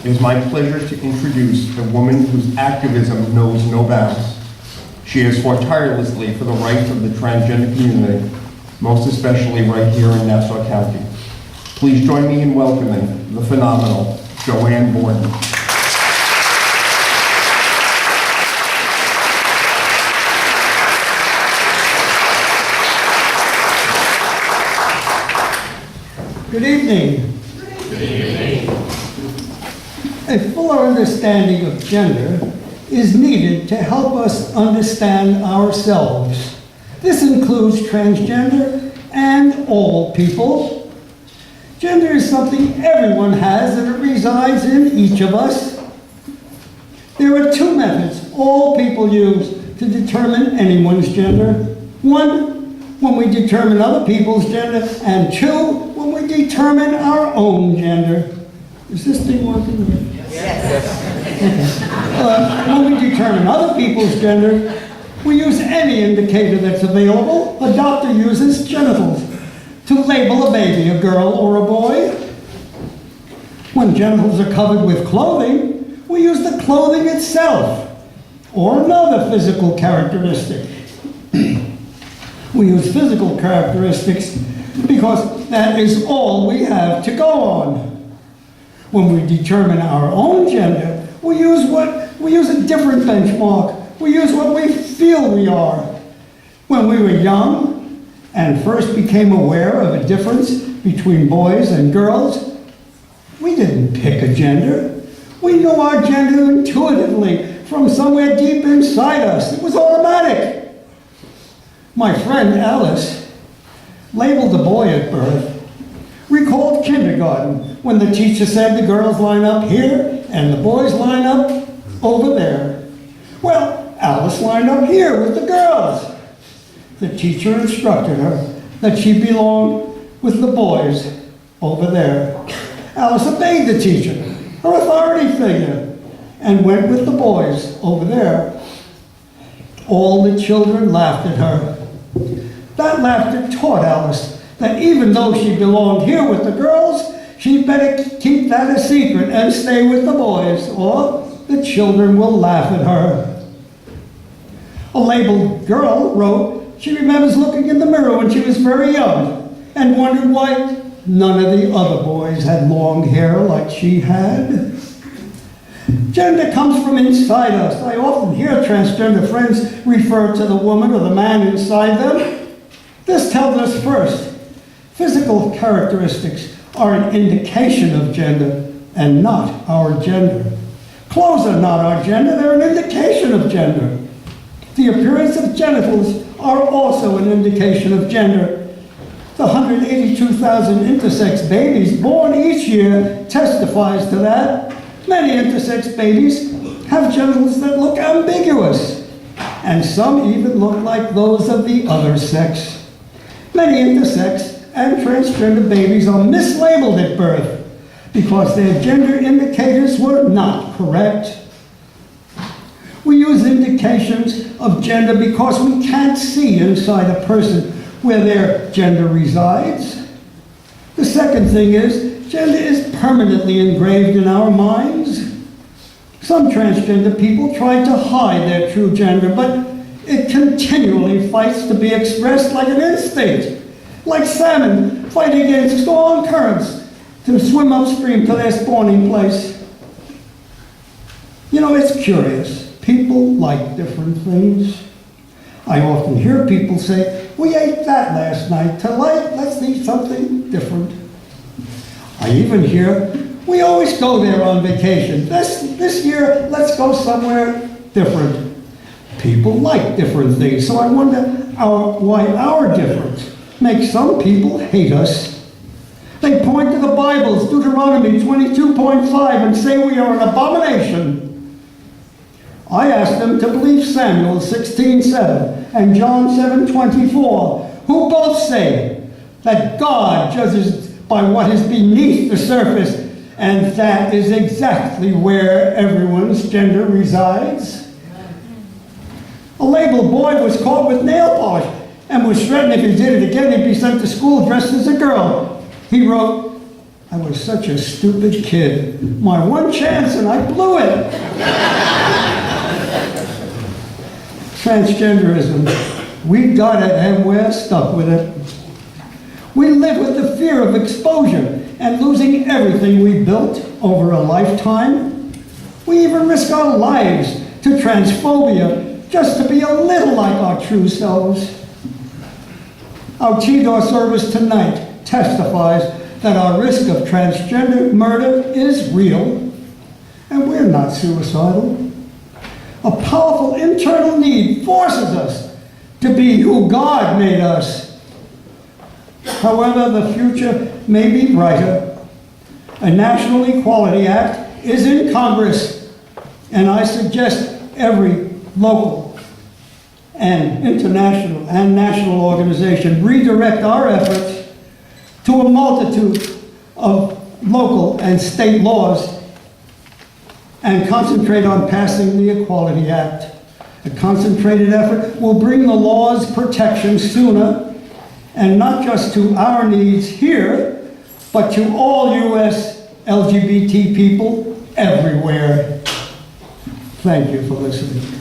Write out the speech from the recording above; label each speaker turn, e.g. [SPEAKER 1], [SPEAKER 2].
[SPEAKER 1] It is my pleasure to introduce a woman whose activism knows no bounds. She has fought tirelessly for the rights of the transgender community, most especially right here in Nassau County. Please join me in welcoming the phenomenal Joanne Borden.
[SPEAKER 2] Good evening.
[SPEAKER 3] Good evening.
[SPEAKER 2] A fuller understanding of gender is needed to help us understand ourselves. This includes transgender and all people. Gender is something everyone has and it resides in each of us. There are two methods all people use to determine anyone's gender. One, when we determine other people's gender, and two, when we determine our own gender. Is this thing working? When we determine other people's gender, we use any indicator that's available. A doctor uses genitals to label a baby, a girl or a boy. When genitals are covered with clothing, we use the clothing itself or another physical characteristic. We use physical characteristics because that is all we have to go on. When we determine our own gender, we use a different benchmark. We use what we feel we are. When we were young and first became aware of a difference between boys and girls, we didn't pick a gender. We knew our gender intuitively from somewhere deep inside us. It was automatic. My friend Alice labeled the boy at birth, recalled kindergarten when the teacher said the girls line up here and the boys line up over there. Well, Alice lined up here with the girls. The teacher instructed her that she belonged with the boys over there. Alice obeyed the teacher, her authority figure, and went with the boys over there. All the children laughed at her. That laughter taught Alice that even though she belonged here with the girls, she'd better keep that a secret and stay with the boys, or the children will laugh at her. A labeled girl wrote she remembers looking in the mirror when she was very young and wondered why none of the other boys had long hair like she had. Gender comes from inside us. I often hear transgender friends refer to the woman or the man inside them. This tells us first, physical characteristics are an indication of gender and not our gender. Clothes are not our gender, they're an indication of gender. The appearance of genitals are also an indication of gender. The 182,000 intersex babies born each year testifies to that. Many intersex babies have genitals that look ambiguous, and some even look like those of the other sex. Many intersex and transgender babies are mislabeled at birth because their gender indicators were not correct. We use indications of gender because we can't see inside a person where their gender resides. The second thing is, gender is permanently engraved in our minds. Some transgender people try to hide their true gender, but it continually fights to be expressed like an instinct, like salmon fighting against strong currents to swim upstream to their spawning place. You know, it's curious. People like different things. I often hear people say, "We ate that last night. Tonight, let's eat something different." I even hear, "We always go there on vacation. This year, let's go somewhere different." People like different things, so I wonder why our difference makes some people hate us. They point to the Bible's Deuteronomy 22.5 and say we are an abomination. I ask them to believe Samuel 16:7 and John 7:24, who both say that God judges by what is beneath the surface, and that is exactly where everyone's gender resides. A labeled boy was caught with nail polish and was threatened if he did it again, he'd be sent to school dressed as a girl. He wrote, I was such a stupid kid. My one chance and I blew it. Transgenderism. We got it and we're stuck with it. We live with the fear of exposure and losing everything we built over a lifetime. We even risk our lives to transphobia just to be a little like our true selves. Our TDOR service tonight testifies that our risk of transgender murder is real, and we're not suicidal. A powerful internal need forces us to be who God made us. However, the future may be brighter. A National Equality Act is in Congress, and I suggest every local and international and national organization redirect our efforts to a multitude of local and state laws and concentrate on passing the Equality Act. A concentrated effort will bring the law's protection sooner, and not just to our needs here, but to all U.S. LGBT people everywhere. Thank you for listening.